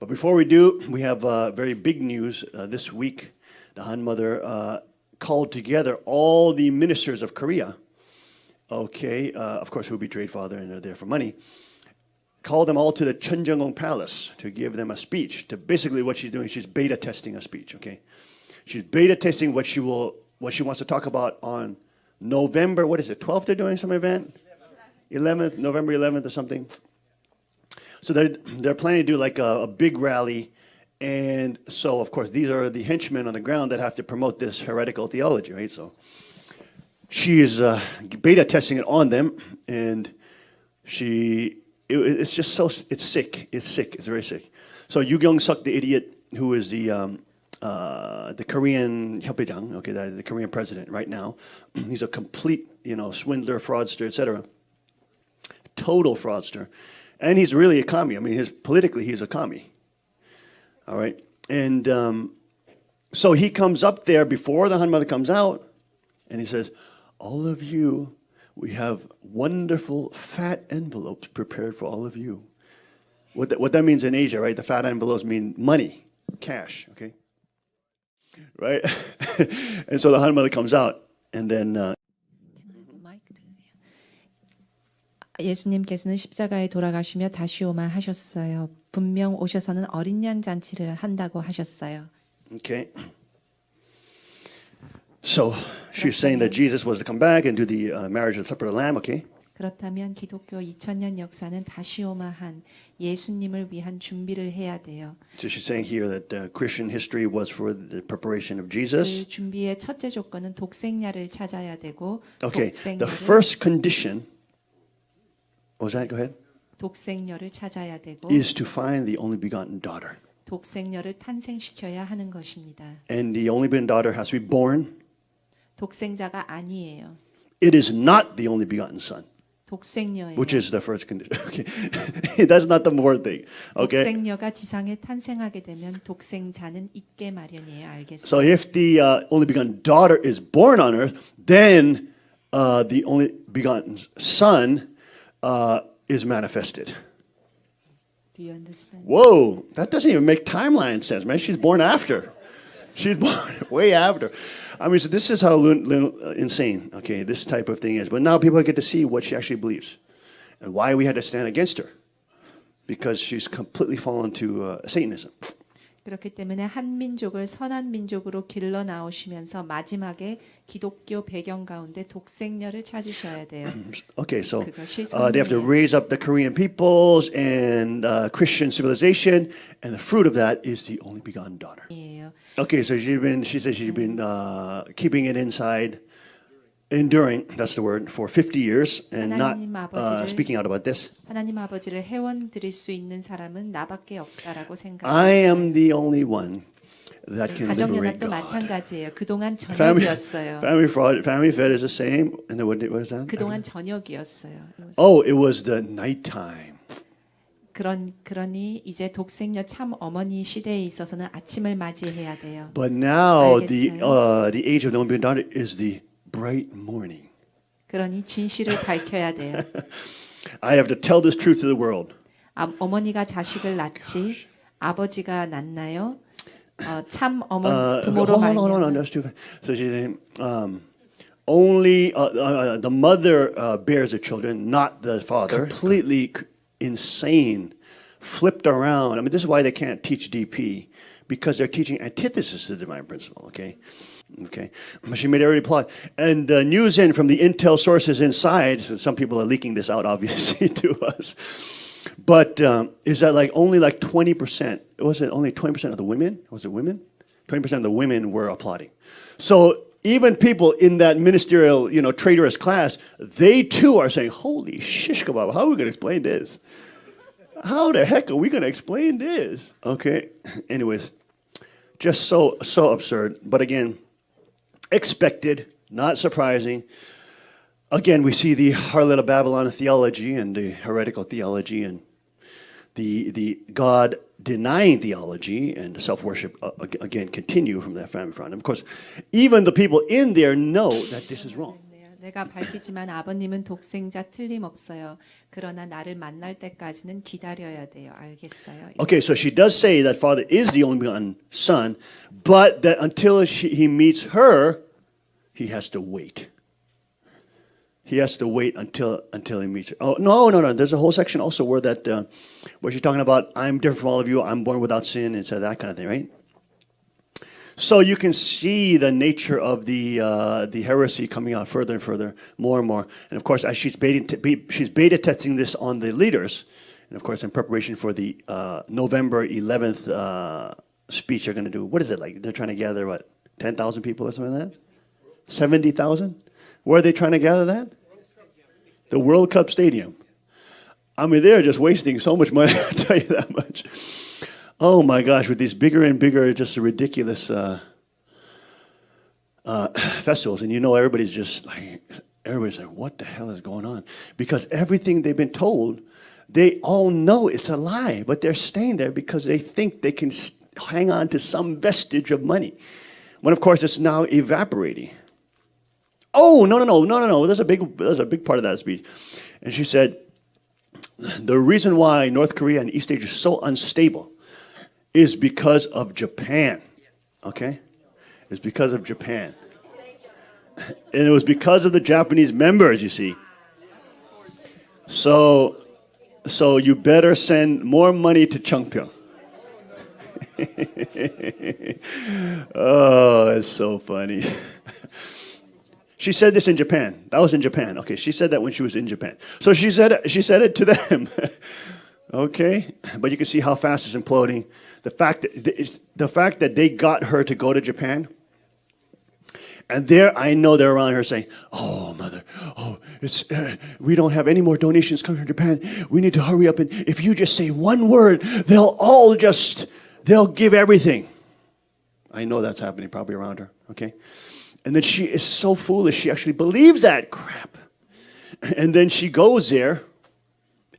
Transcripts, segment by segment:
But before we do, we have very big news. This week, the Han Mother called together all the ministers of Korea. Okay, of course, who betrayed father and are there for money. Called them all to the Cheonjeong Palace to give them a speech. To basically what she's doing, she's beta testing a speech. Okay, she's beta testing what she wants to talk about on November. What is it? 12th? They're doing some event. 11th, November 11th or something. So they're planning to do like a big rally, and so of course these are the henchmen on the ground that have to promote this heretical theology, right? So she is beta testing it on them, and it's just so it's sick. It's sick. It's very sick. So Yoo Kyung-suk, the idiot, who is the Korean 협회장, okay, the Korean president right now, he's a complete swindler, fraudster, etc. Total fraudster. And he's really a commie. I mean, politically, he's a commie. All right? And so he comes up there before the Han Mother comes out, and he says, all of you, we have wonderful fat envelopes prepared for all of you. What that means in Asia, right? The fat envelopes mean money, cash, okay? Right? And so the Han Mother comes out, and then... 예수님께서는 십자가에 돌아가시며 다시 오마 하셨어요. 분명 오셔서는 어린 양 잔치를 한다고 하셨어요. Okay. So she's saying that Jesus was to come back and do the marriage of the supper of the Lamb. Okay. 그렇다면 기독교 2000년 역사는 다시 오마한 예수님을 위한 준비를 해야 돼요. So she's saying here that Christian history was for the preparation of Jesus. 그 준비의 첫째 조건은 독생녀를 찾아야 되고. Okay. The first condition. What was that? Go ahead. 독생녀를 찾아야 되고. Is to find the only begotten daughter. 독생녀를 탄생시켜야 하는 것입니다. And the only begotten daughter has to be born. 독생자가 아니에요. It is not the only begotten son. 독생녀예요. Which is the first condition. Okay. That's not the more thing. Okay. 독생녀가 지상에 탄생하게 되면 독생자는 있게 마련이에요. 알겠어요. So if the only begotten daughter is born on earth, then the only begotten son is manifested. Do you understand? Whoa, that doesn't even make timeline sense, man. She's born after. She's born way after. I mean, so this is how insane, okay, this type of thing is. But now people get to see what she actually believes and why we had to stand against her. Because she's completely fallen to Satanism. 그렇기 때문에 한 민족을 선한 민족으로 길러 나오시면서 마지막에 기독교 배경 가운데 독생녀를 찾으셔야 돼요. Okay, so they have to raise up the Korean peoples and Christian civilization, and the fruit of that is the only begotten daughter. Okay, so she said she's been keeping it inside, enduring, that's the word, for 50 years and not speaking out about this. 하나님 아버지를 회원 드릴 수 있는 사람은 나밖에 없다라고 생각했어요. I am the only one that can liberate 가정연합도 God. 마찬가지예요. 그동안 전역이었어요. Family fed is the same. And then what is that? 그동안 전역이었어요. Oh, it was the nighttime. 그러니 이제 독생녀 참 어머니 시대에 있어서는 아침을 맞이해야 돼요. But now 알겠어요? the age of the only begotten daughter is the bright morning. 그러니 진실을 밝혀야 돼요. I have to tell this truth to the world. 어머니가 자식을 낳지 아버지가 낳나요? 참 부모로 Hold on, that's too fast. So she's saying, only the mother bears the children, not the father. Completely insane, flipped around. I mean, this is why they can't teach DP, because they're teaching antithesis to the divine principle. Okay. But she made every plot. And news in from the intel sources inside, so some people are leaking this out, obviously, to us. But is that only 20%? Was it only 20% of the women? Was it women? 20% of the women were applauding. So even people in that ministerial, traitorous class, they too are saying, holy shish kebab, how are we going to explain this? How the heck are we going to explain this? Okay. Anyways, just so absurd. But again, expected, not surprising. Again, we see the harlot of Babylon theology and the heretical theology and the God denying theology and self-worship again continue from that family front. And of course, even the people in there know that this is wrong. 내가 밝히지만 아버님은 독생자 틀림없어요. 그러나 나를 만날 때까지는 기다려야 돼요. 알겠어요? Okay, so she does say that Father is the only begotten Son, but that until he meets her, he has to wait. He has to wait until he meets her. Oh no. There's a whole section also where she's talking about I'm different from all of you. I'm born without sin, and so that kind of thing, right? So you can see the nature of the heresy coming out further and further, more and more. And of course, as she's beta testing this on the leaders, and of course, in preparation for the November 11th speech they're going to do. What is it like? They're trying to gather what, 10,000 people or something like that? 70,000? Where are they trying to gather that? The World Cup Stadium. I mean, they're just wasting so much money. I'll tell you that much. Oh my gosh, with these bigger and bigger, just ridiculous festivals. And everybody's like, what the hell is going on? Because everything they've been told, they all know it's a lie, but they're staying there because they think they can hang on to some vestige of money. When of course it's now evaporating. Oh, no. There's a big part of that speech. And she said, the reason why North Korea and East Asia is so unstable is because of Japan, okay? It's because of Japan. And it was because of the Japanese members, you see. So you better send more money to Chungpyeong. Oh, it's so funny. She said this in Japan. That was in Japan. Okay, she said that when she was in Japan. So she said it to them. Okay, but you can see how fast it's imploding. The fact that they got her to go to Japan, and there I know they're around her saying, "Oh, mother, it's we don't have any more donations coming from Japan. We need to hurry up, and if you just say one word, they'll give everything." I know that's happening probably around her. Okay, and then she is so foolish. She actually believes that crap, and then she goes there.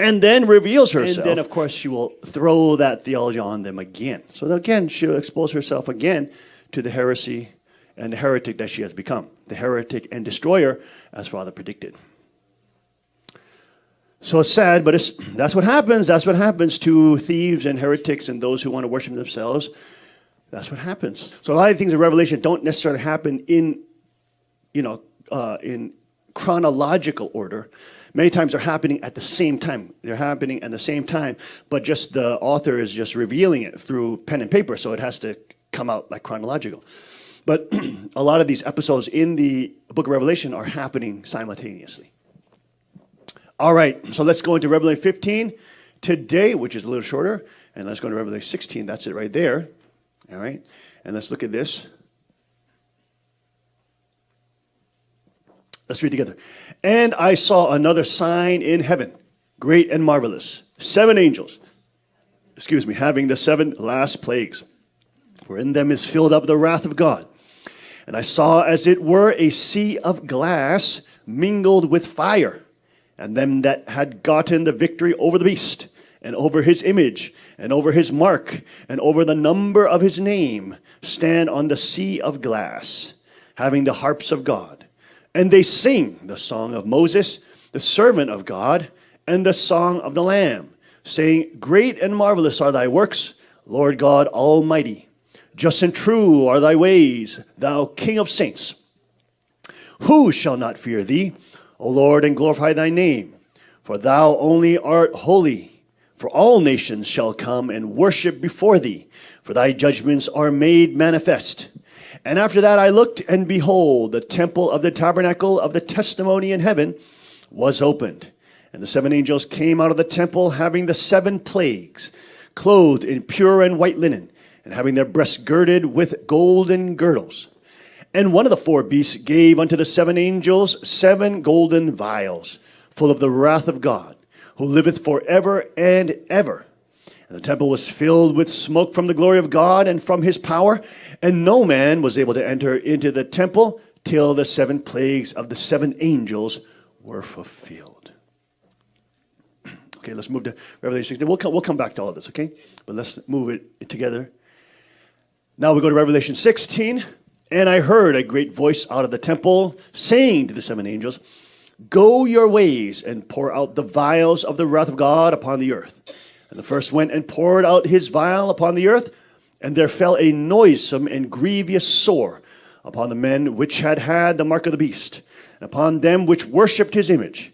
And then reveals herself. And then, of course, she will throw that theology on them again. So again, she'll expose herself again to the heresy and the heretic that she has become. The heretic and destroyer, as Father predicted. So it's sad, but that's what happens. That's what happens to thieves and heretics and those who want to worship themselves. That's what happens. So a lot of things in Revelation don't necessarily happen in chronological order. Many times they're happening at the same time. They're happening at the same time, but just the author is just revealing it through pen and paper, so it has to come out like chronological. But a lot of these episodes in the book of Revelation are happening simultaneously. All right, so let's go into Revelation 15 today, which is a little shorter, and let's go to Revelation 16. That's it right there. All right, and let's look at this. Let's read together. And I saw another sign in heaven, great and marvelous, 7 angels, having the 7 last plagues, for in them is filled up the wrath of God. And I saw as it were a sea of glass mingled with fire, and them that had gotten the victory over the beast, and over his image, and over his mark, and over the number of his name, stand on the sea of glass, having the harps of God. And they sing the song of Moses, the servant of God, and the song of the Lamb, saying, Great and marvelous are thy works, Lord God Almighty. Just and true are thy ways, thou King of saints. Who shall not fear thee, O Lord, and glorify thy name? For thou only art holy. For all nations shall come and worship before thee, for thy judgments are made manifest. And after that I looked, and behold, the temple of the tabernacle of the testimony in heaven was opened. And the 7 angels came out of the temple, having the 7 plagues, clothed in pure and white linen, and having their breasts girded with golden girdles. And one of the 4 beasts gave unto the 7 angels 7 golden vials, full of the wrath of God, who liveth forever and ever. And the temple was filled with smoke from the glory of God and from his power, and no man was able to enter into the temple till the 7 plagues of the 7 angels were fulfilled. Okay, let's move to Revelation 16. We'll come back to all of this, okay? But let's move it together. Now we go to Revelation 16, And I heard a great voice out of the temple saying to the seven angels, "Go your ways and pour out the vials of the wrath of God upon the earth." And the first went and poured out his vial upon the earth, and there fell a noisome and grievous sore upon the men which had had the mark of the beast, and upon them which worshipped his image.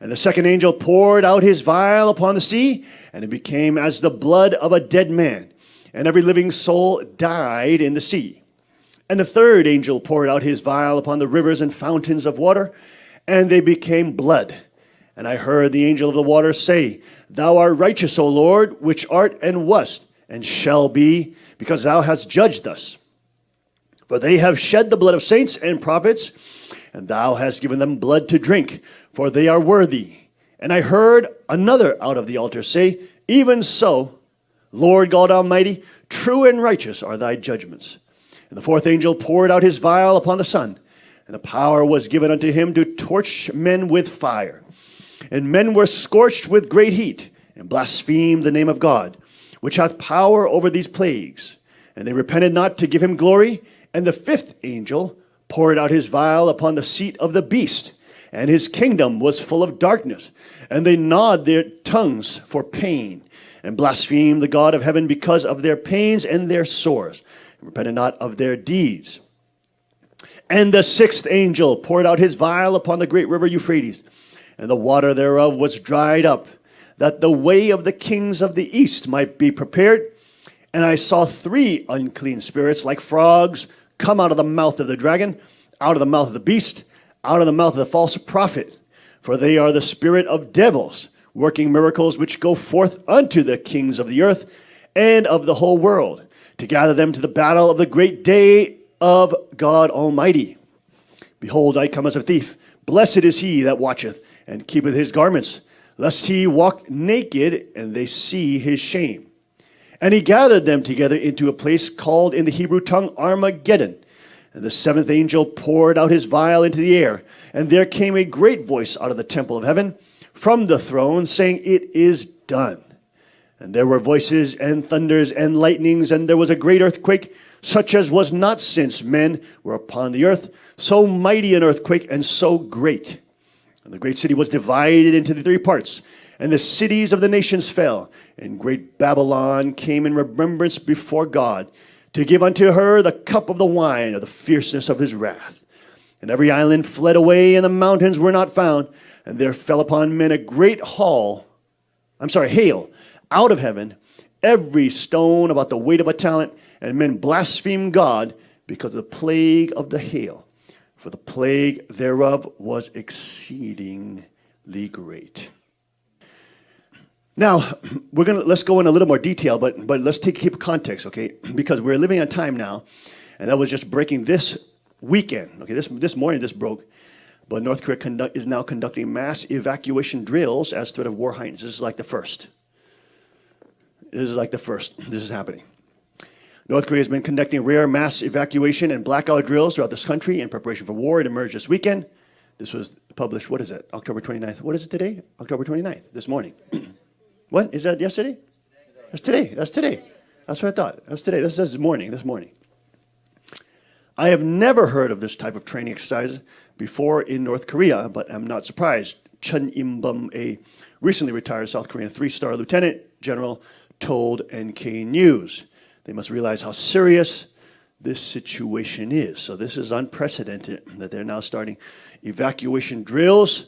And the second angel poured out his vial upon the sea, and it became as the blood of a dead man, and every living soul died in the sea. And the third angel poured out his vial upon the rivers and fountains of water, and they became blood. And I heard the angel of the waters say, "Thou art righteous, O Lord, which art and wast, and shall be, because thou hast judged us. For they have shed the blood of saints and prophets, and thou hast given them blood to drink, for they are worthy." And I heard another out of the altar say, "Even so, Lord God Almighty, true and righteous are thy judgments." And the fourth angel poured out his vial upon the sun, and the power was given unto him to torch men with fire. And men were scorched with great heat, and blasphemed the name of God, which hath power over these plagues. And they repented not to give him glory. And the fifth angel poured out his vial upon the seat of the beast, and his kingdom was full of darkness. And they gnawed their tongues for pain, and blasphemed the God of heaven because of their pains and their sores, and repented not of their deeds. And the sixth angel poured out his vial upon the great river Euphrates, and the water thereof was dried up, that the way of the kings of the east might be prepared. And I saw three unclean spirits like frogs come out of the mouth of the dragon, out of the mouth of the beast, out of the mouth of the false prophet. For they are the spirit of devils, working miracles which go forth unto the kings of the earth and of the whole world, to gather them to the battle of the great day of God Almighty. Behold, I come as a thief. Blessed is he that watcheth, and keepeth his garments, lest he walk naked, and they see his shame. And he gathered them together into a place called in the Hebrew tongue Armageddon. And the seventh angel poured out his vial into the air, and there came a great voice out of the temple of heaven, from the throne, saying, "It is done." And there were voices and thunders and lightnings, and there was a great earthquake, such as was not since men were upon the earth, so mighty an earthquake and so great. And the great city was divided into the three parts, and the cities of the nations fell. And great Babylon came in remembrance before God, to give unto her the cup of the wine of the fierceness of his wrath. And every island fled away, and the mountains were not found. And there fell upon men a great hail out of heaven, every stone about the weight of a talent. And men blasphemed God because of the plague of the hail. For the plague thereof was exceedingly great. Now, let's go in a little more detail, but let's keep context, okay? Because we're living in a time now, and that was just breaking this weekend. Okay, this morning this broke, but North Korea is now conducting mass evacuation drills as threat of war heightens. This is like the first. This is happening. North Korea has been conducting rare mass evacuation and blackout drills throughout this country in preparation for war. It emerged this weekend. This was published, what is it, October 29th. What is it today? October 29th, this morning. What? Is that yesterday? That's today. That's what I thought. That's today. This is this morning. I have never heard of this type of training exercise before in North Korea, but I'm not surprised. Chun Im-bum, a recently retired South Korean 3-star lieutenant general, told NK News. They must realize how serious this situation is. So this is unprecedented that they're now starting evacuation drills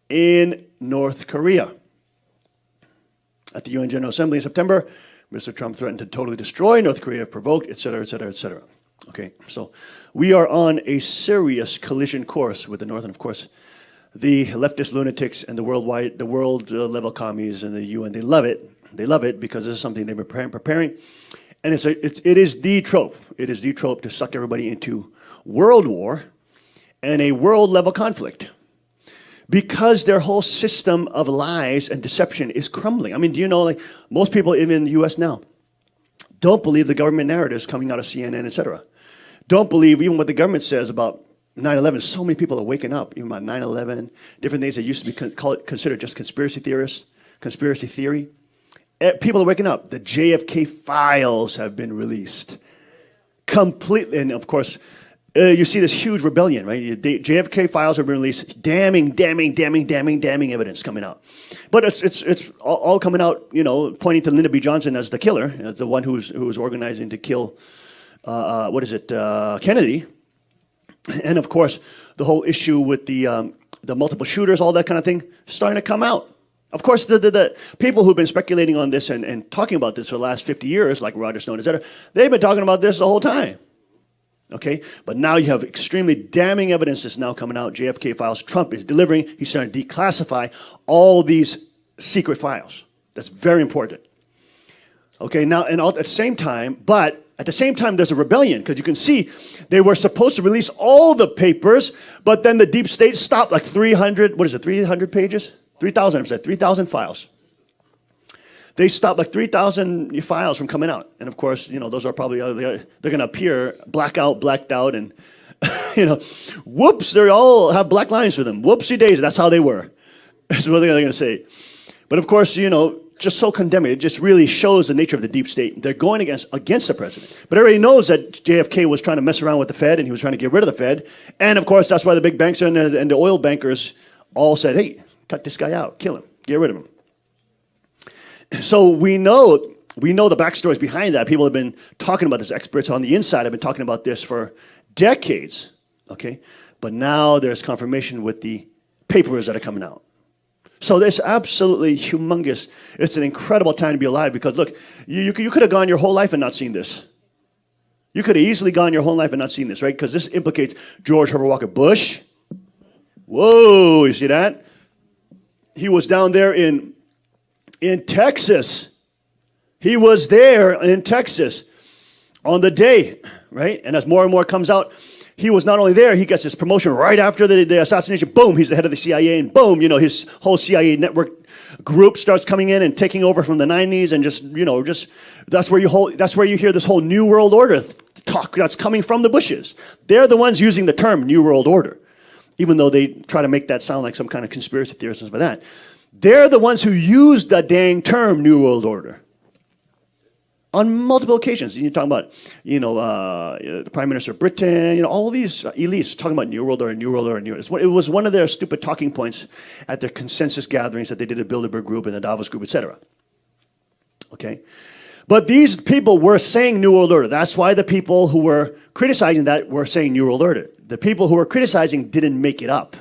in North Korea. At the UN General Assembly in September, Mr. Trump threatened to totally destroy North Korea if provoked, etc., etc., etc. Okay, so we are on a serious collision course with the North, and of course, the leftist lunatics and the world level commies and the UN. They love it. They love it because this is something they've been preparing. And it is the trope. It is the trope to suck everybody into world war and a world-level conflict because their whole system of lies and deception is crumbling. I mean, do you know, like, most people in the U.S. now don't believe the government narratives coming out of CNN, etc. Don't believe even what the government says about 9/11. So many people are waking up, even about 9/11, different things that used to be considered just conspiracy theory. People are waking up. The JFK files have been released completely. And of course, you see this huge rebellion, right? The JFK files have been released, damning evidence coming out. But it's all coming out, pointing to Lyndon B. Johnson as the killer, as the one who was organizing to kill, Kennedy. And of course, the whole issue with the multiple shooters, all that kind of thing, starting to come out. Of course, the people who've been speculating on this and talking about this for the last 50 years, like Roger Stone, et cetera, they've been talking about this the whole time. Okay? But now you have extremely damning evidence that's now coming out. JFK files. Trump is delivering. He's starting to declassify all these secret files. That's very important. Okay, now, and at the same time, there's a rebellion, because you can see they were supposed to release all the papers, but then the deep state stopped like 300 pages? 3,000 files. They stopped like 3,000 files from coming out. And of course, those are probably, they're going to appear blacked out, and, whoops, they all have black lines for them. Whoopsie daisy, that's how they were. That's what they're going to say. But of course, just so condemning, it just really shows the nature of the deep state. They're going against the president. But everybody knows that JFK was trying to mess around with the Fed, and he was trying to get rid of the Fed. And of course, that's why the big banks and the oil bankers all said, hey, cut this guy out, kill him, get rid of him. So we know the backstories behind that. People have been talking about this. Experts on the inside have been talking about this for decades, okay? But now there's confirmation with the papers that are coming out. So it's absolutely humongous. It's an incredible time to be alive, because look, you could have gone your whole life and not seen this. You could have easily gone your whole life and not seen this, right? Because this implicates George Herbert Walker Bush. Whoa, you see that? He was down there in Texas. He was there in Texas on the day, right? And as more and more comes out, he was not only there, he gets his promotion right after the assassination. Boom, he's the head of the CIA, and boom, his whole CIA network group starts coming in and taking over from the 90s, and just that's where you hear this whole New World Order talk that's coming from the Bushes. They're the ones using the term New World Order, even though they try to make that sound like some kind of conspiracy theorist and stuff like that. They're the ones who used the dang term New World Order on multiple occasions. You're talking about, the Prime Minister of Britain, all these elites talking about New World Order, New World Order, New World Order. It was one of their stupid talking points at their consensus gatherings that they did at Bilderberg Group and the Davos Group, etc. Okay? But these people were saying New World Order. That's why the people who were criticizing that were saying New World Order. The people who were criticizing didn't make it up.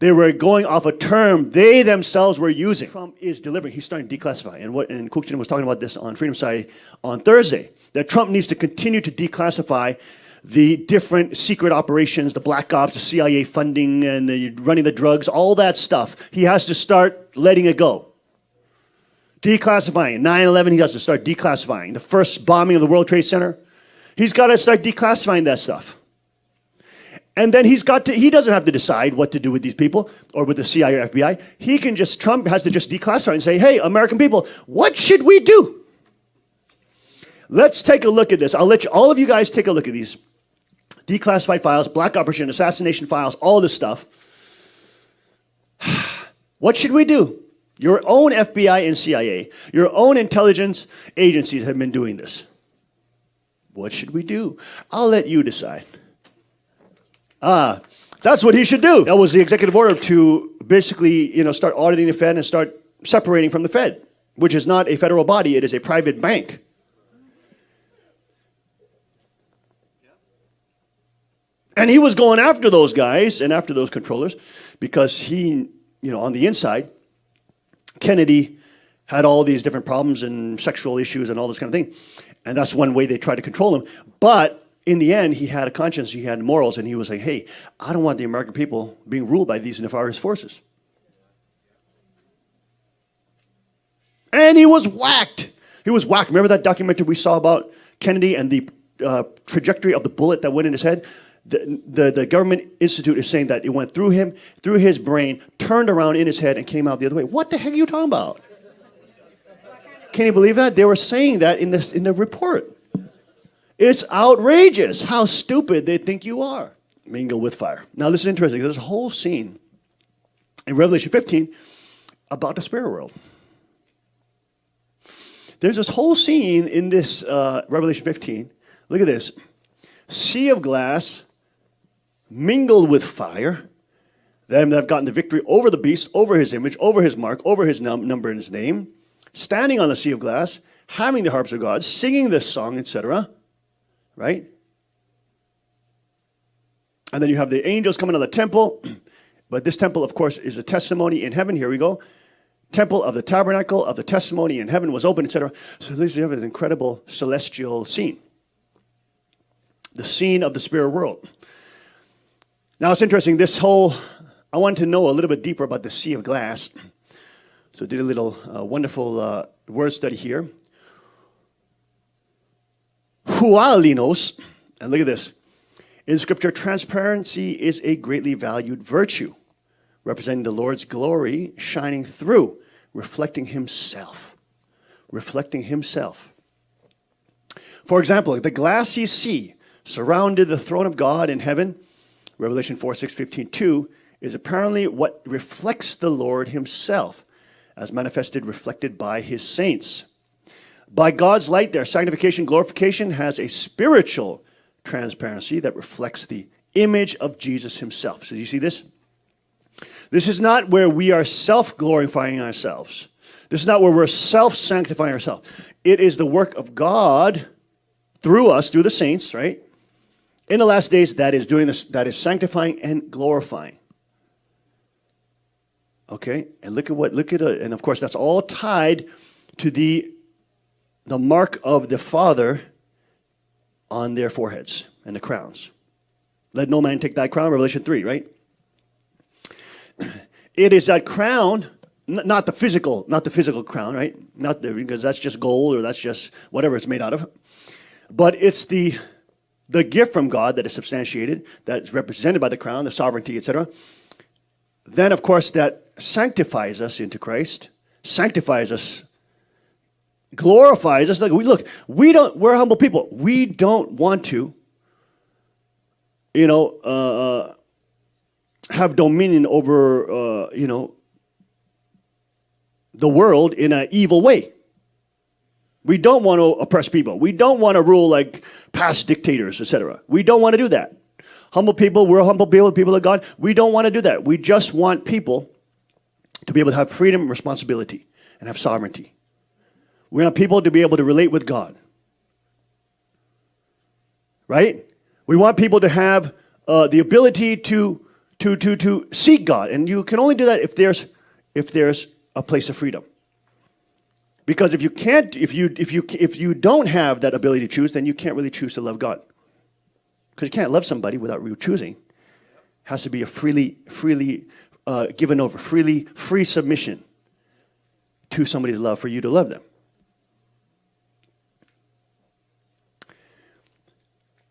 They were going off a term they themselves were using. Trump is delivering. He's starting to declassify. And Kuchtin was talking about this on Freedom Society on Thursday, that Trump needs to continue to declassify the different secret operations, the black ops, the CIA funding, and the running the drugs, all that stuff. He has to start letting it go. Declassifying. 9/11, he has to start declassifying. The first bombing of the World Trade Center, he's got to start declassifying that stuff. And then he doesn't have to decide what to do with these people or with the CIA or FBI. Trump has to just declassify and say, hey, American people, what should we do? Let's take a look at this. I'll let all of you guys take a look at these declassified files, black operation, assassination files, all this stuff. What should we do? Your own FBI and CIA, your own intelligence agencies have been doing this. What should we do? I'll let you decide. That's what he should do. That was the executive order to basically, start auditing the Fed and start separating from the Fed, which is not a federal body, it is a private bank. And he was going after those guys and after those controllers because he, on the inside, Kennedy had all these different problems and sexual issues and all this kind of thing. And that's one way they tried to control him. But in the end, he had a conscience, he had morals, and he was like, hey, I don't want the American people being ruled by these nefarious forces. And he was whacked. He was whacked. Remember that documentary we saw about Kennedy and the trajectory of the bullet that went in his head? The government institute is saying that it went through him, through his brain, turned around in his head, and came out the other way. What the heck are you talking about? Can you believe that? They were saying that in the report. It's outrageous how stupid they think you are. Mingle with fire. Now, this is interesting. There's a whole scene in Revelation 15 about the spirit world. There's this whole scene in this Revelation 15. Look at this. Sea of glass mingled with fire, them that have gotten the victory over the beast, over his image, over his mark, over his number and his name, standing on the sea of glass, having the harps of God, singing this song, etc. Right? And then you have the angels coming out of the temple. But this temple, of course, is a testimony in heaven. Here we go. Temple of the tabernacle of the testimony in heaven was open, etc. So this you have an incredible celestial scene. The scene of the spirit world. Now it's interesting, I wanted to know a little bit deeper about the sea of glass. So I did a little wonderful word study here. Hualinos, and look at this. In Scripture, transparency is a greatly valued virtue, representing the Lord's glory shining through, reflecting himself. Reflecting himself. For example, the glassy sea surrounded the throne of God in heaven, Revelation 4:6-15:2, is apparently what reflects the Lord himself, as manifested, reflected by his saints. By God's light, their sanctification, glorification has a spiritual transparency that reflects the image of Jesus himself. So you see this? This is not where we are self-glorifying ourselves. This is not where we're self-sanctifying ourselves. It is the work of God through us, through the saints, right? In the last days, that is doing this, that is sanctifying and glorifying. Okay? And look at it, and of course that's all tied to the mark of the Father on their foreheads and the crowns. Let no man take thy crown, Revelation 3, right? It is that crown, not the physical crown, right? Because that's just gold or that's just whatever it's made out of. But it's the gift from God that is substantiated, that is represented by the crown, the sovereignty, etc. Then, of course, that sanctifies us into Christ, sanctifies us, glorifies us. We're humble people. We don't want to, have dominion over, the world in an evil way. We don't want to oppress people. We don't want to rule like past dictators, etc. We don't want to do that. Humble people, we're humble people of God. We don't want to do that. We just want people to be able to have freedom, responsibility, and have sovereignty. We want people to be able to relate with God. Right? We want people to have the ability to seek God. And you can only do that if there's a place of freedom. Because if you don't have that ability to choose, then you can't really choose to love God. Because you can't love somebody without real choosing. It has to be a freely given over, free submission to somebody's love for you to love them.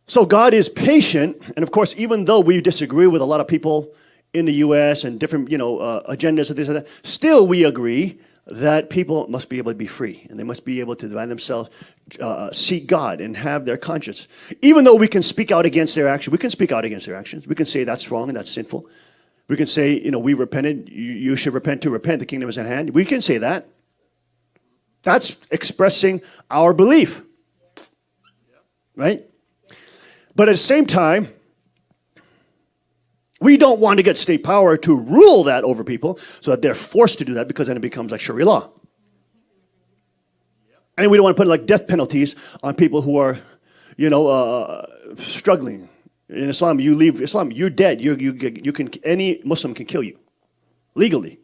So God is patient, and of course, even though we disagree with a lot of people in the U.S. and different, agendas and this and that, still we agree that people must be able to be free, and they must be able to divine themselves, seek God, and have their conscience. Even though we can speak out against their action, we can speak out against their actions. We can say that's wrong and that's sinful. We can say, we repented. You should repent to repent. The kingdom is at hand. We can say that. That's expressing our belief, right? But at the same time, we don't want to get state power to rule that over people so that they're forced to do that, because then it becomes like Sharia law. And we don't want to put like death penalties on people who are, struggling. In Islam, you leave Islam, you're dead. Any Muslim can kill you legally.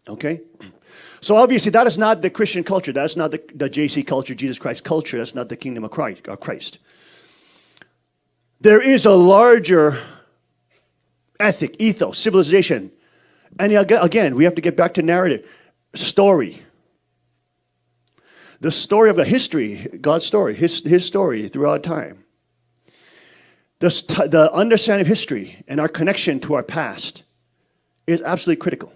Okay? So obviously that is not the Christian culture. That's not the JC culture, Jesus Christ culture. That's not the kingdom of Christ. There is a larger ethic, ethos, civilization. And again, we have to get back to narrative. Story. The story of the history, God's story, his story throughout time. The understanding of history and our connection to our past is absolutely critical.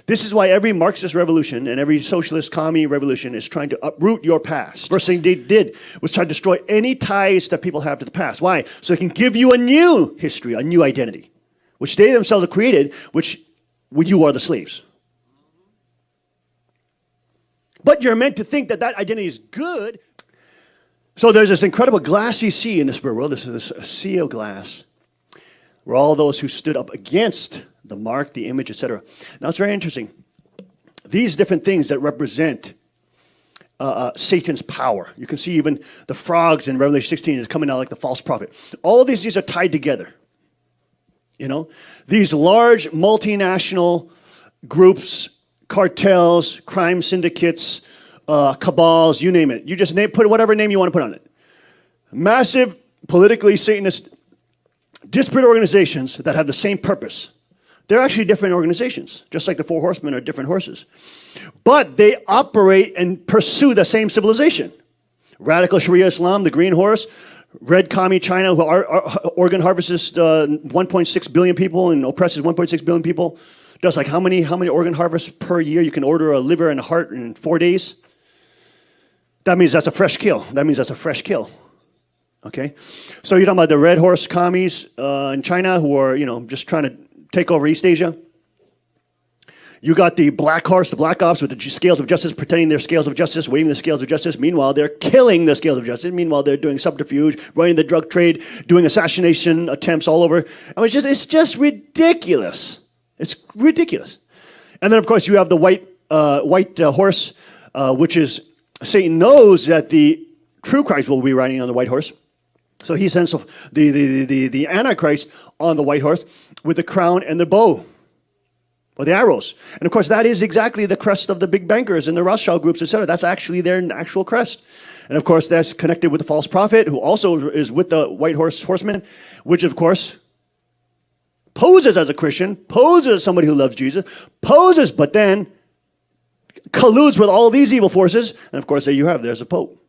This is why every Marxist revolution and every socialist commie revolution is trying to uproot your past. First thing they did was try to destroy any ties that people have to the past. Why? So they can give you a new history, a new identity, which they themselves have created, which you are the slaves. But you're meant to think that identity is good. So there's this incredible glassy sea in the spirit world. This is a sea of glass where all those who stood up against the mark, the image, etc. Now it's very interesting. These different things that represent Satan's power. You can see even the frogs in Revelation 16 is coming out like the false prophet. All these are tied together. You know, these large multinational groups, cartels, crime syndicates, cabals, you name it. You just put whatever name you want to put on it. Massive, politically Satanist, disparate organizations that have the same purpose. They're actually different organizations, just like the four horsemen are different horses. But they operate and pursue the same civilization. Radical Sharia Islam, the green horse, Red Commie China, who organ harvests 1.6 billion people and oppresses 1.6 billion people. Does like how many organ harvests per year? You can order a liver and a heart in 4 days. That means that's a fresh kill. Okay? So you're talking about the red horse commies in China who are, just trying to take over East Asia. You got the black horse, the black ops with the scales of justice, pretending they're scales of justice, waving the scales of justice. Meanwhile, they're killing the scales of justice. Meanwhile, they're doing subterfuge, running the drug trade, doing assassination attempts all over. It's just ridiculous. It's ridiculous. And then, of course, you have the white horse, which is Satan knows that the true Christ will be riding on the white horse. So he sends the Antichrist on the white horse with the crown and the bow, or the arrows. And of course, that is exactly the crest of the big bankers and the Rothschild groups, etc. That's actually their actual crest. And of course, that's connected with the false prophet, who also is with the white horseman, which of course poses as a Christian, poses as somebody who loves Jesus, but then colludes with all these evil forces. And of course, there's a Pope.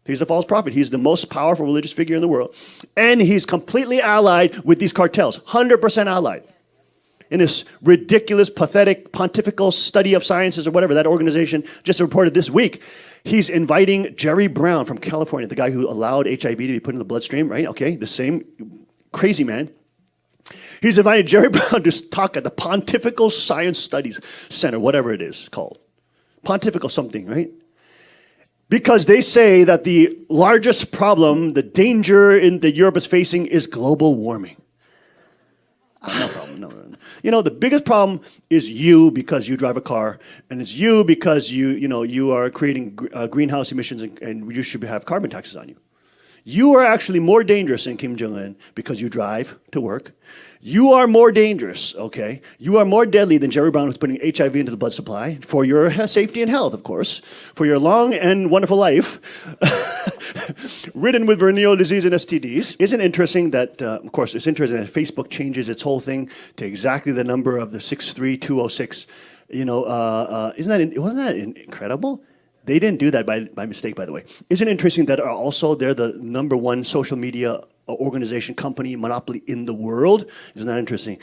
He's the false prophet. He's the most powerful religious figure in the world. And he's completely allied with these cartels, 100% allied. In this ridiculous, pathetic, pontifical study of sciences or whatever, that organization just reported this week, he's inviting Jerry Brown from California, the guy who allowed HIV to be put in the bloodstream, right? Okay, the same crazy man. He's invited Jerry Brown to talk at the Pontifical Science Studies Center, whatever it is called. Pontifical something, right? Because they say that the largest problem, the danger in that Europe is facing is global warming. No problem, no. The biggest problem is you because you drive a car, and it's you because you are creating greenhouse emissions and you should have carbon taxes on you. You are actually more dangerous than Kim Jong-un because you drive to work. You are more dangerous, okay? You are more deadly than Jerry Brown, who's putting HIV into the blood supply for your safety and health, of course, for your long and wonderful life, ridden with venereal disease and STDs. Isn't it interesting that, of course, it's interesting that Facebook changes its whole thing to exactly the number of the 63206. Wasn't that incredible? They didn't do that by mistake, by the way. Isn't it interesting that also they're the number one social media organization, company, monopoly in the world? Isn't that interesting?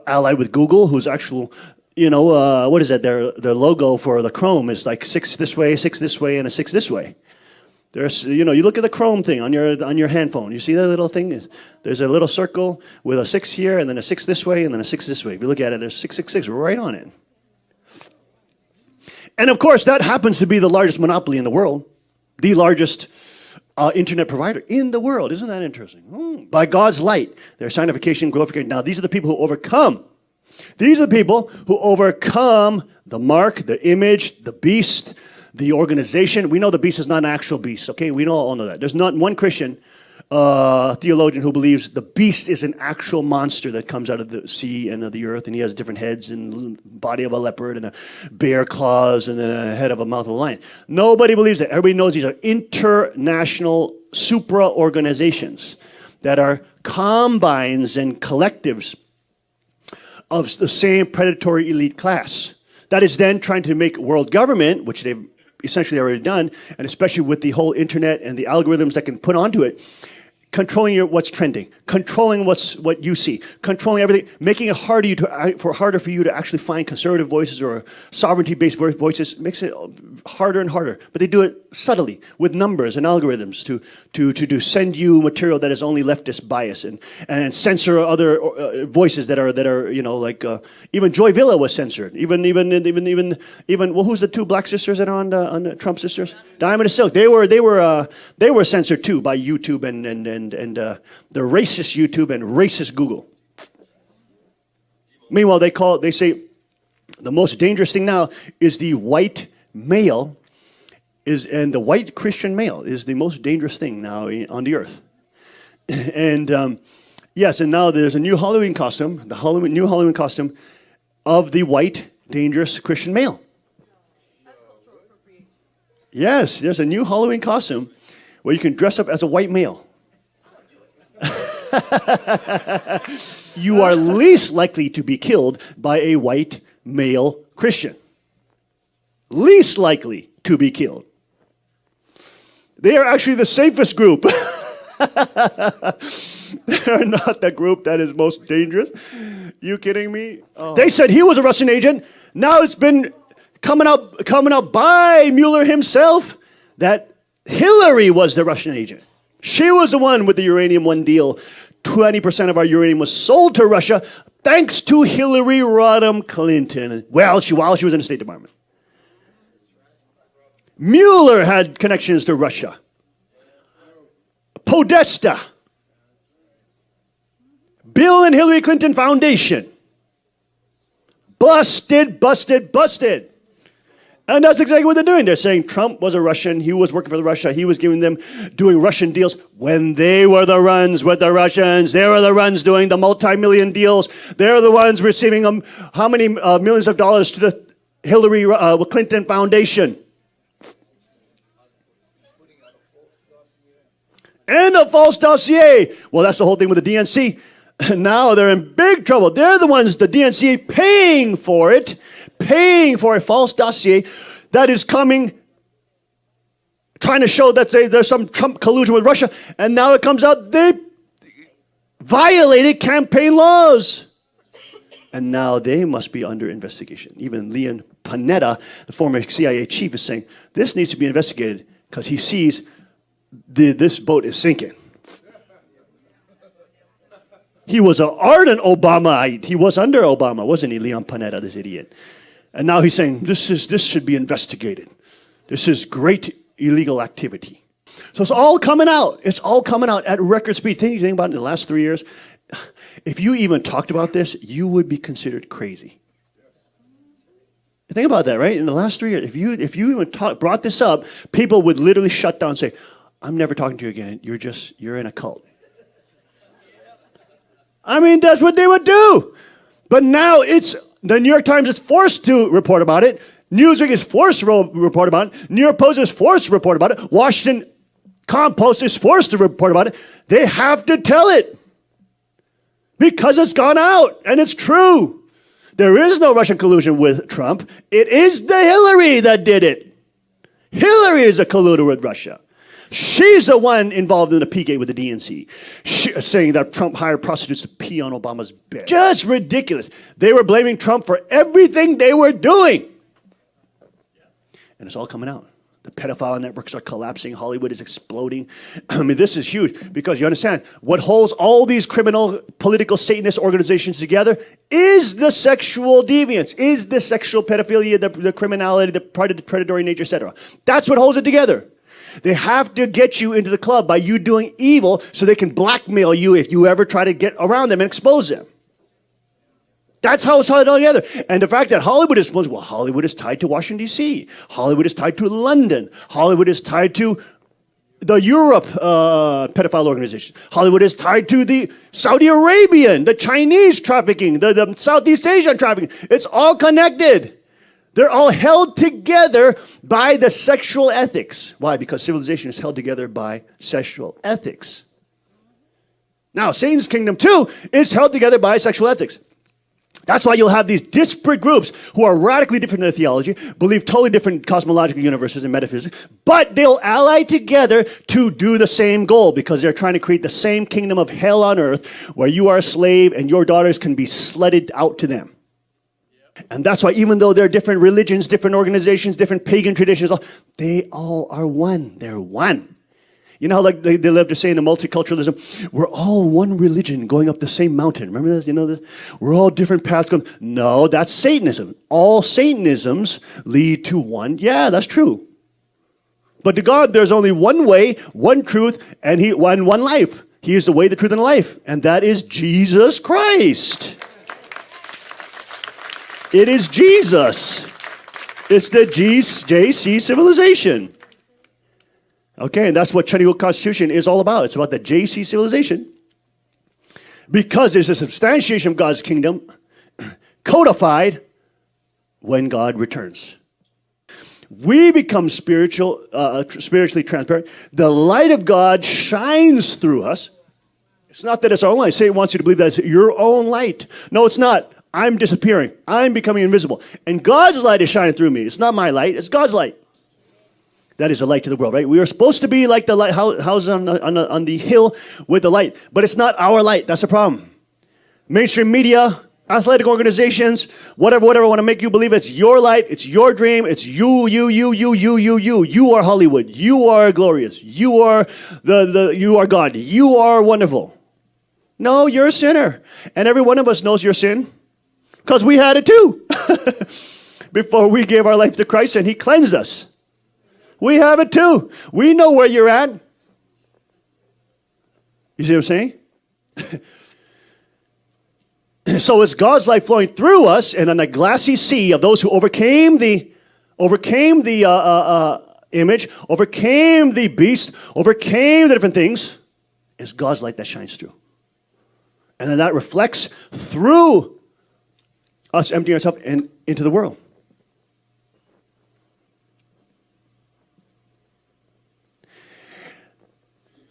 Allied with Google, who's actual, what is that? Their logo for the Chrome is like 6 this way, and a 6 this way. There's, you look at the Chrome thing on your handphone. You see that little thing? There's a little circle with a 6 here, and then a 6 this way, and then a 6 this way. If you look at it, there's 666 right on it. And of course, that happens to be the largest monopoly in the world, the largest internet provider in the world. Isn't that interesting? By God's light, their sanctification, glorification. Now, these are the people who overcome. These are the people who overcome the mark, the image, the beast, the organization. We know the beast is not an actual beast, okay? We all know that. There's not one Christian theologian who believes the beast is an actual monster that comes out of the sea and of the earth, and he has different heads and body of a leopard and a bear claws and then a head of a mouth of a lion. Nobody believes that. Everybody knows these are international supra-organizations that are combines and collectives of the same predatory elite class that is then trying to make world government, which they've essentially already done, and especially with the whole internet and the algorithms that can put onto it, controlling what's trending, controlling what you see, controlling everything, making it harder for you to actually find conservative voices or sovereignty-based voices. Makes it harder and harder. But they do it subtly with numbers and algorithms to send you material that is only leftist bias and censor other voices that are like even Joy Villa was censored. Even well, who's the two black sisters that are on the Trump sisters? Diamond and Silk. They were censored too by YouTube and the racist YouTube and racist Google. Meanwhile, they say the most dangerous thing now is the white male and the white Christian male is the most dangerous thing now on the earth. And yes, and now there's a new Halloween costume, new Halloween costume of the white dangerous Christian male. Yes, there's a new Halloween costume where you can dress up as a white male. You are least likely to be killed by a white male Christian. Least likely to be killed. They are actually the safest group. They are not the group that is most dangerous. You kidding me? Oh. They said he was a Russian agent. Now it's been coming out by Mueller himself that Hillary was the Russian agent. She was the one with the Uranium One deal. 20% of our uranium was sold to Russia thanks to Hillary Rodham Clinton. While she was in the State Department. Mueller had connections to Russia. Podesta. Bill and Hillary Clinton Foundation. Busted. And that's exactly what they're doing. They're saying Trump was a Russian. He was working for Russia. He was doing Russian deals when they were the ones with the Russians. They were the ones doing the multi-million deals. They're the ones receiving how many millions of dollars to the Hillary Clinton Foundation. And a false dossier. Well, that's the whole thing with the DNC. Now they're in big trouble. They're the ones, the DNC, paying for a false dossier that is coming, trying to show that there's some Trump collusion with Russia. And now it comes out they violated campaign laws. And now they must be under investigation. Even Leon Panetta, the former CIA chief, is saying this needs to be investigated because he sees this boat is sinking. He was an ardent Obamaite. He was under Obama, wasn't he, Leon Panetta, this idiot? And now he's saying this should be investigated. This is great illegal activity. So it's all coming out. It's all coming out at record speed. Think about it in the last 3 years. If you even talked about this, you would be considered crazy. Think about that, right? In the last 3 years, if you even brought this up, people would literally shut down and say, I'm never talking to you again. You're in a cult. I mean, that's what they would do. But now the New York Times is forced to report about it. Newsweek is forced to report about it. New York Post is forced to report about it. Washington Compost is forced to report about it. They have to tell it. Because it's gone out, and it's true. There is no Russian collusion with Trump. It is the Hillary that did it. Hillary is a colluder with Russia. She's the one involved in the P-gate with the DNC, saying that Trump hired prostitutes to pee on Obama's bed. Just ridiculous. They were blaming Trump for everything they were doing. And it's all coming out. The pedophile networks are collapsing. Hollywood is exploding. I mean, this is huge because you understand what holds all these criminal, political, Satanist organizations together is the sexual deviance, is the sexual pedophilia, the criminality, the predatory nature, etc. That's what holds it together. They have to get you into the club by you doing evil so they can blackmail you if you ever try to get around them and expose them. That's how it's all together. And the fact that Hollywood is tied to Washington, D.C. Hollywood is tied to London. Hollywood is tied to the Europe pedophile organization. Hollywood is tied to the Saudi Arabian, the Chinese trafficking, the Southeast Asian trafficking. It's all connected. They're all held together by the sexual ethics. Why? Because civilization is held together by sexual ethics. Now, Satan's kingdom, too, is held together by sexual ethics. That's why you'll have these disparate groups who are radically different in their theology, believe totally different cosmological universes and metaphysics, but they'll ally together to do the same goal because they're trying to create the same kingdom of hell on earth where you are a slave and your daughters can be sledded out to them. And that's why even though there are different religions, different organizations, different pagan traditions, they all are one. They're one. You know how like they love to say in the multiculturalism, we're all one religion going up the same mountain. Remember that? You know that? We're all different paths going. No, that's Satanism. All Satanisms lead to one. Yeah, that's true. But to God, there's only one way, one truth, and one life. He is the way, the truth, and the life. And that is Jesus Christ. It is Jesus. It's the JC civilization. Okay, and that's what Chinese Constitution is all about. It's about the JC civilization. Because there's a substantiation of God's kingdom codified when God returns. We become spiritually transparent. The light of God shines through us. It's not that it's our own light. Satan wants you to believe that it's your own light. No, it's not. I'm disappearing. I'm becoming invisible. And God's light is shining through me. It's not my light. It's God's light. That is a light to the world, right? We are supposed to be like the lighthouse on the hill with the light, but it's not our light. That's the problem. Mainstream media, athletic organizations, whatever want to make you believe it's your light, it's your dream, it's you. You are Hollywood. You are glorious. You are you are God. You are wonderful. No, you're a sinner, and every one of us knows your sin because we had it too before we gave our life to Christ, and He cleansed us. We have it too. We know where you're at. You see what I'm saying? So it's God's light flowing through us, and on a glassy sea of those who overcame the image, overcame the beast, overcame the different things, is God's light that shines through. And then that reflects through us emptying ourselves into the world.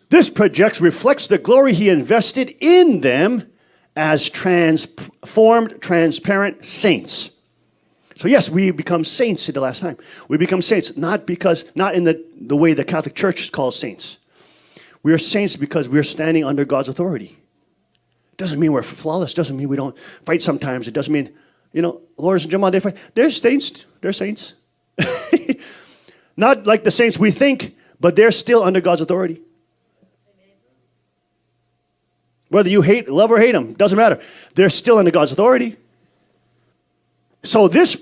This reflects the glory He invested in them as transformed, transparent saints. So yes, we become saints at the last time. We become saints not in the way the Catholic Church calls saints. We are saints because we are standing under God's authority. It doesn't mean we're flawless. It doesn't mean we don't fight sometimes. It doesn't mean, Lourdes and Jamal, they fight. They're saints. They're saints. Not like the saints we think, but they're still under God's authority. Whether you love or hate them, doesn't matter. They're still under God's authority. So this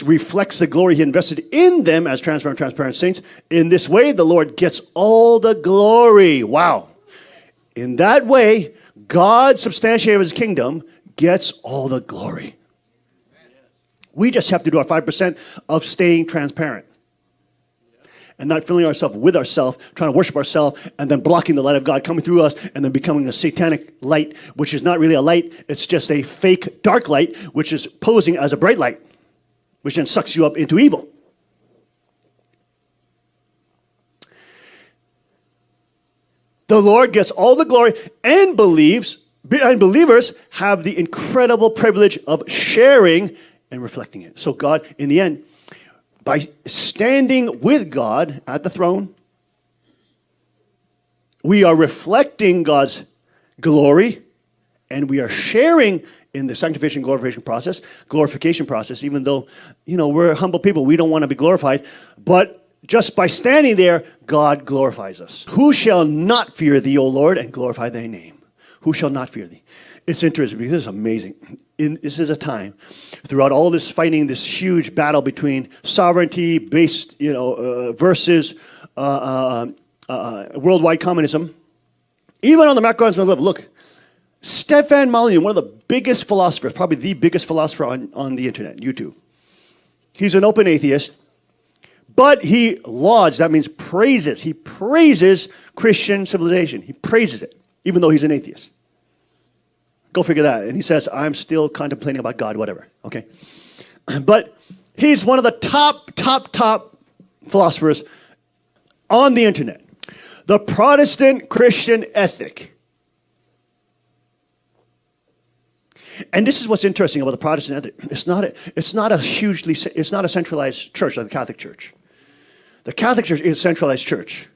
reflects the glory He invested in them as transparent, transparent saints. In this way, the Lord gets all the glory. Wow. In that way, God, substantiated His kingdom, gets all the glory. We just have to do our 5% of staying transparent. And not filling ourselves with ourselves, trying to worship ourselves, and then blocking the light of God coming through us, and then becoming a satanic light, which is not really a light. It's just a fake dark light, which is posing as a bright light, which then sucks you up into evil. The Lord gets all the glory, and believers have the incredible privilege of sharing and reflecting it. So God, in the end, by standing with God at the throne, we are reflecting God's glory, and we are sharing in the sanctification glorification process, even though, we're humble people. We don't want to be glorified. But just by standing there, God glorifies us. Who shall not fear Thee, O Lord, and glorify Thy name? Who shall not fear Thee? It's interesting because this is amazing. This is a time throughout all this fighting, this huge battle between sovereignty-based, versus worldwide communism. Even on the macrocosmic level, look, Stefan Molyneux, one of the biggest philosophers, probably the biggest philosopher on the internet, YouTube. He's an open atheist, but he lauds, that means praises. He praises Christian civilization. He praises it, even though he's an atheist. Go figure that. And he says, I'm still contemplating about God, whatever. Okay. But he's one of the top philosophers on the internet. The Protestant Christian ethic. And this is what's interesting about the Protestant ethic. It's not a centralized church like the Catholic Church. The Catholic Church is a centralized church,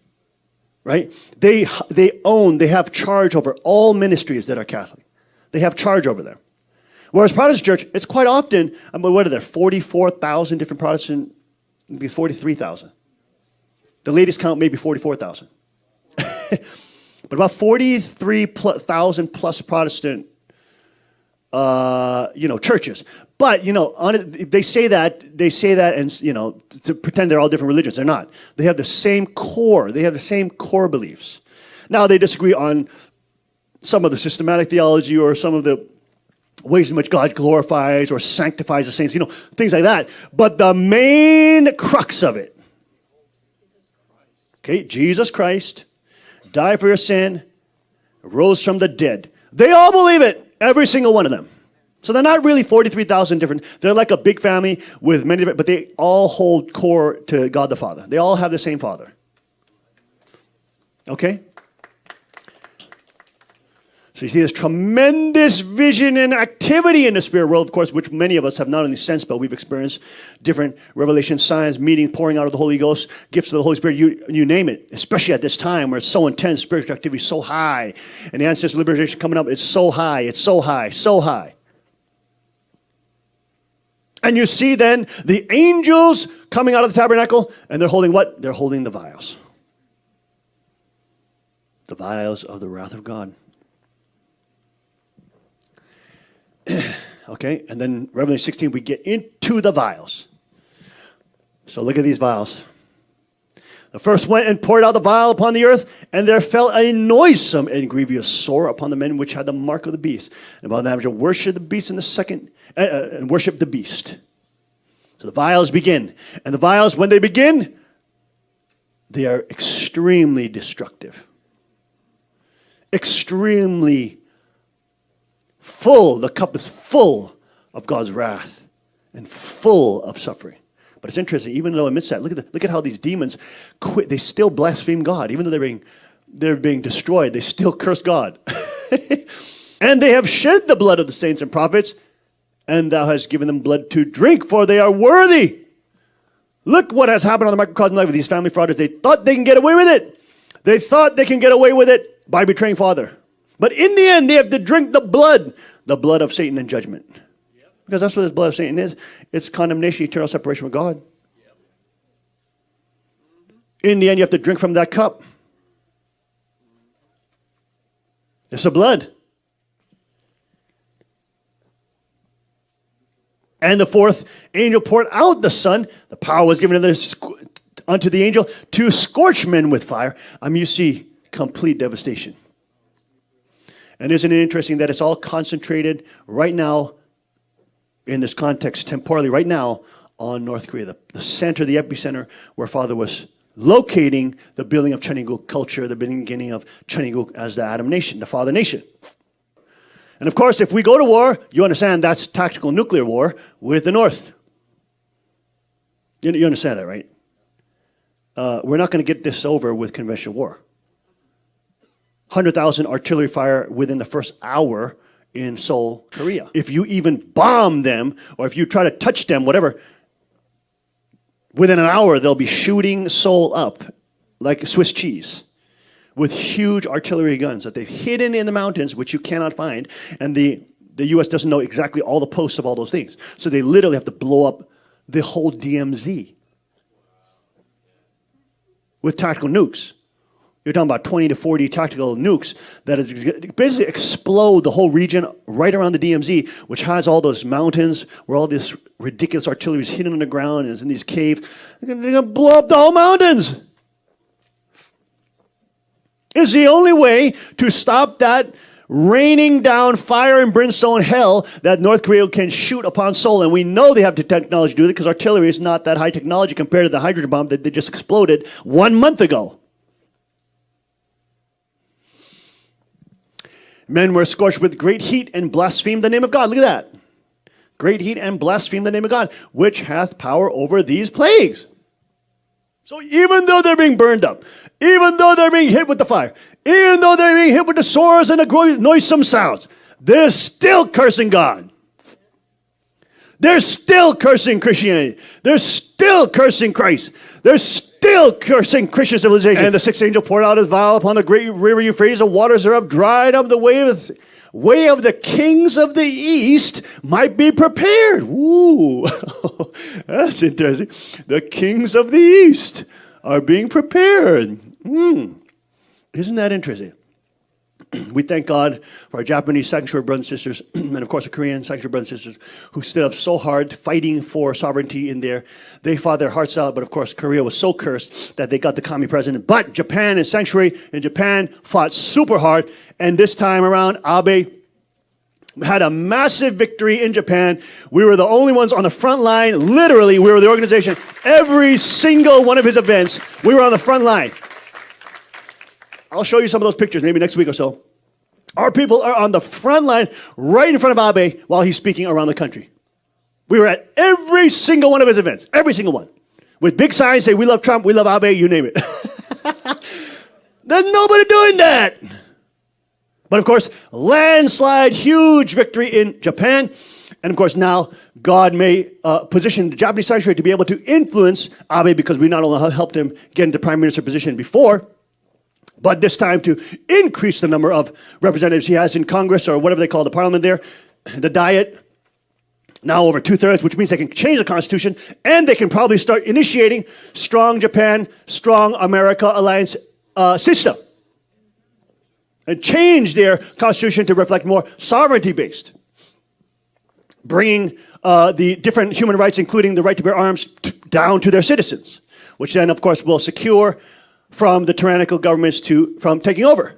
right? They have charge over all ministries that are Catholic. They have charge over them. Whereas Protestant church, it's quite often, what are there, 44,000 different Protestant, I think it's 43,000. The latest count may be 44,000. But about 43,000 plus Protestant churches. But, they say that and, to pretend they're all different religions. They're not. They have the same core. They have the same core beliefs. Now, they disagree on some of the systematic theology or some of the ways in which God glorifies or sanctifies the saints, things like that. But the main crux of it, okay, Jesus Christ died for your sin, rose from the dead. They all believe it, every single one of them. So they're not really 43,000 different. They're like a big family with many different, but they all hold core to God the Father. They all have the same Father. Okay? So you see this tremendous vision and activity in the spirit world, of course, which many of us have not only sensed, but we've experienced different revelation, signs, meeting, pouring out of the Holy Ghost, gifts of the Holy Spirit, you name it, especially at this time where it's so intense, spiritual activity is so high, and the ancestor liberation coming up, it's so high, so high. And you see then the angels coming out of the tabernacle, and they're holding what? They're holding the vials. The vials of the wrath of God. Okay, and then Revelation 16, we get into the vials. So look at these vials. The first went and poured out the vial upon the earth, and there fell a noisome and grievous sore upon the men which had the mark of the beast. And upon them which worship the beast in the second, and worship the beast. So the vials begin. And the vials, when they begin, they are extremely destructive. Extremely full. The cup is full of God's wrath and full of suffering. But it's interesting, even though amidst that, look at how these demons quit. They still blaspheme God. Even though they're being destroyed, they still curse God. And they have shed the blood of the saints and prophets, and thou hast given them blood to drink, for they are worthy. Look what has happened on the microcosm life with these family frauders. They thought they can get away with it. They thought they can get away with it by betraying Father. But in the end, they have to drink the blood of Satan and judgment. Yep. Because that's what this blood of Satan is. It's condemnation, eternal separation from God. Yep. In the end, you have to drink from that cup. It's the blood. And the fourth angel poured out the sun. The power was given unto the angel to scorch men with fire. You see complete devastation. And isn't it interesting that it's all concentrated right now, in this context, temporally, right now, on North Korea, the center, the epicenter, where Father was locating the building of Cheongguk culture, the beginning of Cheongguk as the Adam nation, the Father nation. And of course, if we go to war, you understand that's tactical nuclear war with the North. You understand that, right? We're not going to get this over with conventional war. 100,000 artillery fire within the first hour in Seoul, Korea. If you even bomb them, or if you try to touch them, whatever, within an hour they'll be shooting Seoul up like Swiss cheese with huge artillery guns that they've hidden in the mountains, which you cannot find, and the U.S. doesn't know exactly all the posts of all those things. So they literally have to blow up the whole DMZ with tactical nukes. You're talking about 20 to 40 tactical nukes that is basically explode the whole region right around the DMZ, which has all those mountains where all this ridiculous artillery is hidden on the ground and is in these caves. They're going to blow up the whole mountains. It's the only way to stop that raining down fire and brimstone hell that North Korea can shoot upon Seoul. And we know they have the technology to do it because artillery is not that high technology compared to the hydrogen bomb that they just exploded 1 month ago. Men were scorched with great heat and blasphemed the name of God. Look at that. Great heat and blasphemed the name of God, which hath power over these plagues. So even though they're being burned up, even though they're being hit with the fire, even though they're being hit with the swords and the noisome sounds, they're still cursing God. They're still cursing Christianity. They're still cursing Christ. They're still cursing Christian civilization. And the sixth angel poured out his vial upon the great river Euphrates. The waters thereof dried up. The way of the kings of the east might be prepared. Ooh, that's interesting. The kings of the east are being prepared. Isn't that interesting? We thank God for our Japanese sanctuary brothers and sisters, and of course the Korean sanctuary brothers and sisters who stood up so hard fighting for sovereignty in there. They fought their hearts out, but of course Korea was so cursed that they got the commie president. But Japan and sanctuary in Japan fought super hard, and this time around Abe had a massive victory in Japan. We were the only ones on the front line. Literally, we were the organization. Every single one of his events, we were on the front line. I'll show you some of those pictures maybe next week or so. Our people are on the front line right in front of Abe while he's speaking around the country. We were at every single one of his events, every single one. With big signs say, we love Trump, we love Abe, you name it. There's nobody doing that. But of course, landslide, huge victory in Japan. And of course, now God may position the Japanese sanctuary to be able to influence Abe because we not only helped him get into prime minister position before, but this time to increase the number of representatives he has in Congress or whatever they call the parliament there, the Diet, now over 2/3, which means they can change the Constitution and they can probably start initiating strong Japan, strong America alliance system and change their Constitution to reflect more sovereignty-based, bringing the different human rights, including the right to bear arms, down to their citizens, which then, of course, will secure from the tyrannical governments from taking over.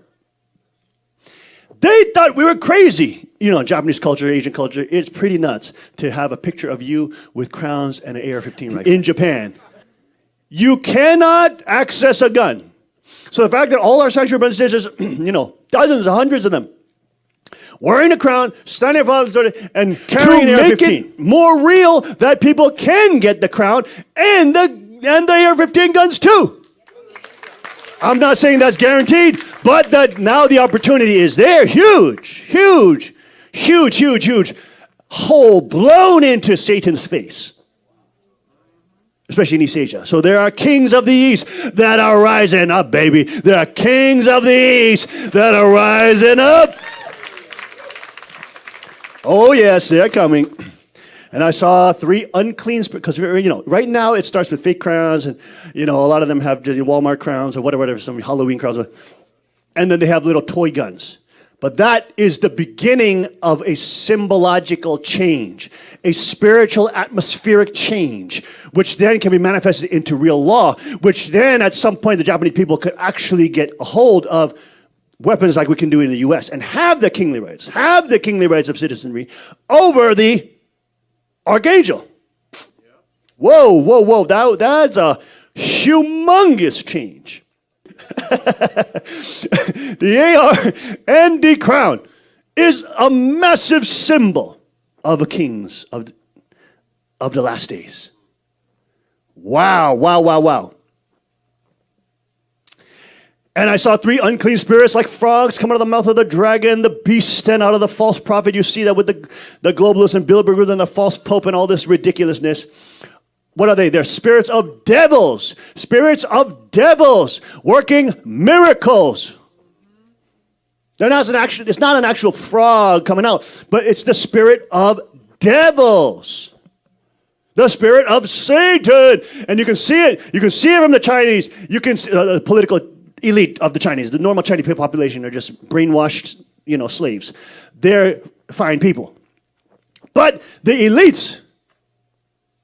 They thought we were crazy. You know, Japanese culture, Asian culture, it's pretty nuts to have a picture of you with crowns and an AR-15 rifle. In Japan, you cannot access a gun. So the fact that all our sanctuary brothers and sisters, dozens, hundreds of them, wearing a crown, standing in front of the and carrying an AR-15. To make it more real that people can get the crown and the AR-15 guns too. I'm not saying that's guaranteed, but that now the opportunity is there. Huge hole blown into Satan's face, especially in East Asia. So there are kings of the East that are rising up, baby. There are kings of the East that are rising up. Oh, yes, they're coming. And I saw 3 unclean spirits, because, right now it starts with fake crowns, and, a lot of them have Walmart crowns or whatever, some Halloween crowns. And then they have little toy guns. But that is the beginning of a symbological change, a spiritual atmospheric change, which then can be manifested into real law, which then at some point the Japanese people could actually get a hold of weapons like we can do in the U.S. and have the kingly rights of citizenry over the archangel. Whoa. That's a humongous change. The AR and the crown is a massive symbol of the kings of the last days. Wow. And I saw 3 unclean spirits like frogs come out of the mouth of the dragon, the beast, and out of the false prophet. You see that with the globalists and Bilderbergers and the false pope and all this ridiculousness. What are they? They're spirits of devils. Spirits of devils working miracles. It's not an actual frog coming out, but it's the spirit of devils. The spirit of Satan. And you can see it. You can see it from the Chinese. You can see the political elite of the Chinese. The normal Chinese population are just brainwashed, slaves. They're fine people. But the elites,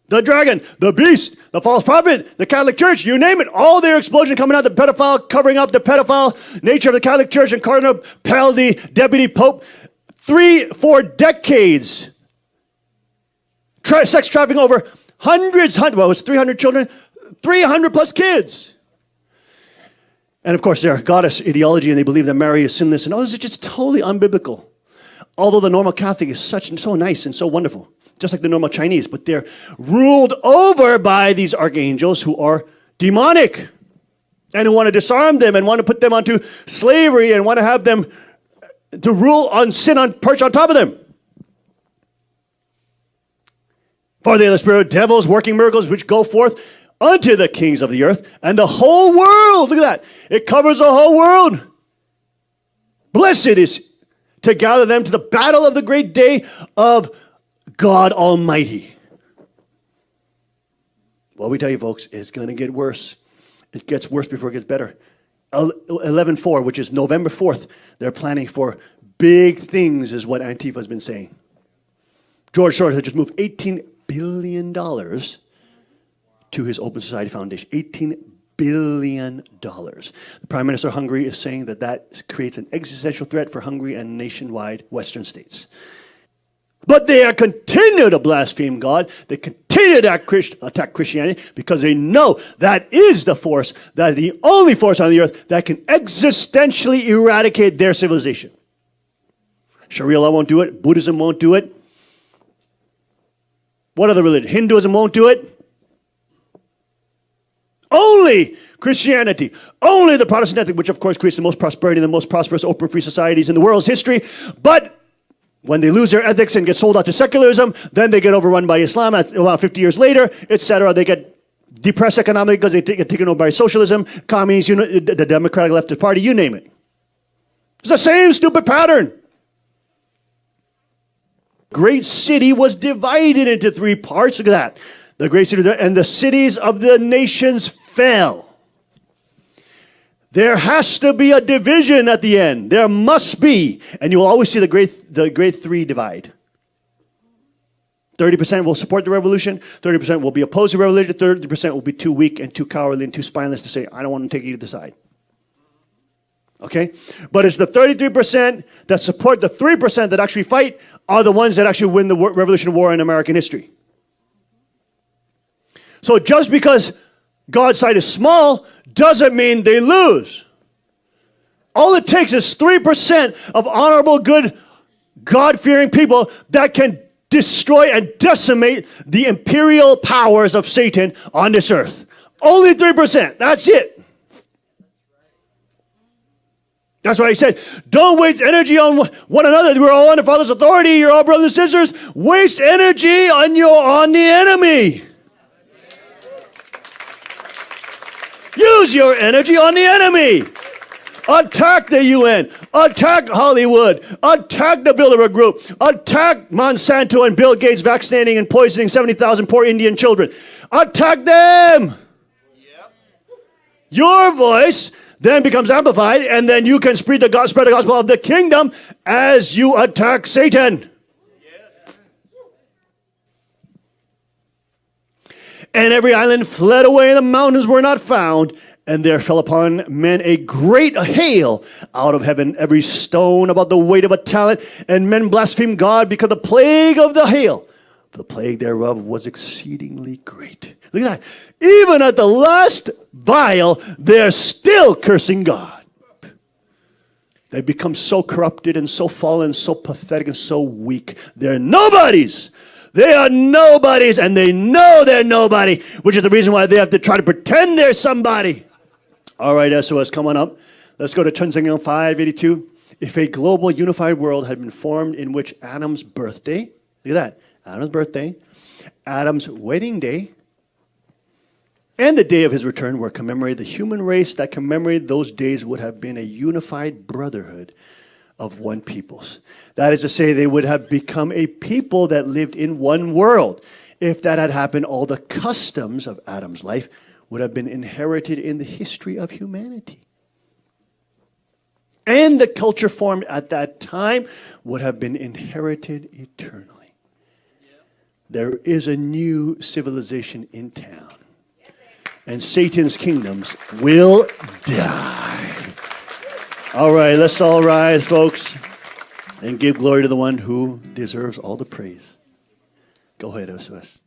the dragon, the beast, the false prophet, the Catholic Church, you name it, all their explosion coming out, the pedophile, covering up the pedophile nature of the Catholic Church, and Cardinal Pell, the deputy pope, 3-4 decades, sex trafficking over it's 300 children, 300 plus kids. And of course, they're goddess ideology, and they believe that Mary is sinless, and all this is just totally unbiblical. Although the normal Catholic is so nice and so wonderful, just like the normal Chinese, but they're ruled over by these archangels who are demonic and who want to disarm them and want to put them onto slavery and want to have them to rule on sin on perch on top of them. For they are the spirit of devils working miracles which go forth unto the kings of the earth and the whole world. Look at that. It covers the whole world. Blessed is to gather them to the battle of the great day of God Almighty. Well, we tell you, folks, it's going to get worse. It gets worse before it gets better. 11/4, which is November 4th, they're planning for big things, is what Antifa has been saying. George Soros had just moved $18 billion to his Open Society Foundation. $18 billion. The Prime Minister of Hungary is saying that that creates an existential threat for Hungary and nationwide Western states. But they are continue to blaspheme God. They continue to attack Christianity because they know that is the force, that is the only force on the earth that can existentially eradicate their civilization. Sharia law won't do it. Buddhism won't do it. What other religion? Hinduism won't do it. Only Christianity, only the Protestant ethic, which of course creates the most prosperity, the most prosperous open free societies in the world's history. But when they lose their ethics and get sold out to secularism, then they get overrun by Islam about 50 years later, etc. They get depressed economically because they get taken over by socialism, communists, the Democratic Leftist Party, you name it. It's the same stupid pattern. Great city was divided into three parts. Look at that. The great city, and the cities of the nations fell. There has to be a division at the end. There must be. And you will always see the great three divide. 30% will support the revolution. 30% will be opposed to the revolution. 30% will be too weak and too cowardly and too spineless to say, I don't want to take you to the side. Okay? But it's the 33% that support the 3% that actually fight are the ones that actually win the Revolutionary War in American history. So just because God's side is small doesn't mean they lose. All it takes is 3% of honorable, good, God-fearing people that can destroy and decimate the imperial powers of Satan on this earth. Only 3%. That's it. That's why he said, don't waste energy on one another. We're all under Father's authority. You're all brothers and sisters. Waste energy on the enemy. Use your energy on the enemy. Attack the UN. Attack Hollywood. Attack the Bilderberg Group. Attack Monsanto and Bill Gates vaccinating and poisoning 70,000 poor Indian children. Attack them. Yep. Your voice then becomes amplified, and then you can spread the gospel of the kingdom as you attack Satan. Yes. And every island fled away, and the mountains were not found. And there fell upon men a great hail out of heaven, every stone about the weight of a talent. And men blasphemed God because of the plague of the hail. For the plague thereof was exceedingly great. Look at that. Even at the last vial, they're still cursing God. They've become so corrupted and so fallen, so pathetic and so weak. They're nobodies. They are nobodies, and they know they're nobody, which is the reason why they have to try to pretend they're somebody. All right, SOS, come on up. Let's go to Chunseong 582. If a global unified world had been formed in which Adam's birthday, look at that, Adam's birthday, Adam's wedding day, and the day of his return were commemorated, the human race that commemorated those days would have been a unified brotherhood of one peoples. That is to say, they would have become a people that lived in one world. If that had happened, all the customs of Adam's life would have been inherited in the history of humanity. And the culture formed at that time would have been inherited eternally. There is a new civilization in town. And Satan's kingdoms will die. All right, let's all rise, folks, and give glory to the one who deserves all the praise. Go ahead, SOS.